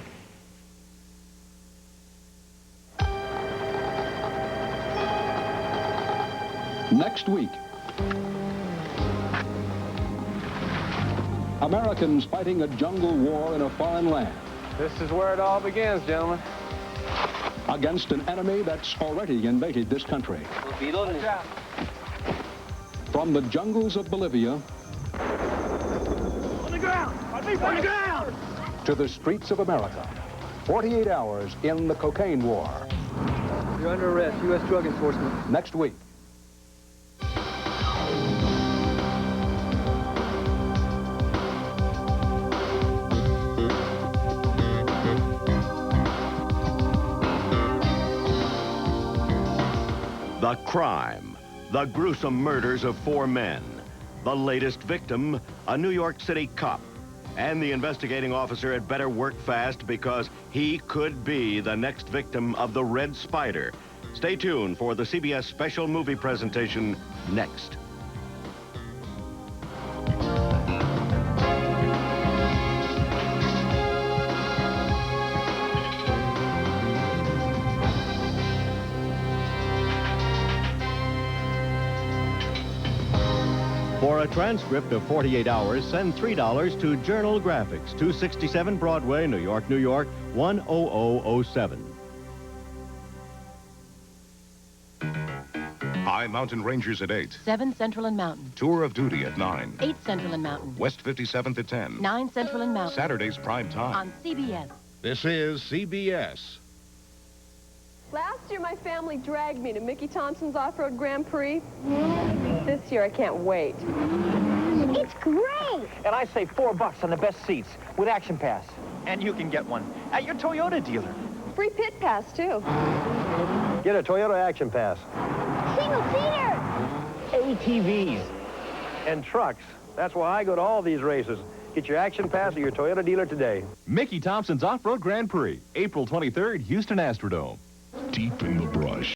Next week, Americans fighting a jungle war in a foreign land. This is where it all begins, gentlemen. Against an enemy that's already invaded this country. From the jungles of Bolivia On the ground! On the ground! to the streets of America. 48 hours in the cocaine war. You're under arrest, U.S. Drug Enforcement. Next week. The crime, the gruesome murders of 4 men. The latest victim, a New York City cop. And the investigating officer had better work fast because he could be the next victim of the Red Spider. Stay tuned for the CBS special movie presentation next. For a transcript of 48 hours, send $3 to Journal Graphics, 267 Broadway, New York, New York, 10007. High Mountain Rangers at 8. 7 Central and Mountain. Tour of Duty at 9. 8 Central and Mountain. West 57th at 10. 9 Central and Mountain. Saturdays prime time. On CBS. This is CBS. Last year, my family dragged me to Mickey Thompson's Off-Road Grand Prix. This year, I can't wait. It's great! And I save $4 on the best seats with Action Pass. And you can get one at your Toyota dealer. Free pit pass, too. Get a Toyota Action Pass. Single-seater! ATVs and trucks. That's why I go to all these races. Get your Action Pass at your Toyota dealer today. Mickey Thompson's Off-Road Grand Prix, April 23rd, Houston Astrodome. Deep in the brush.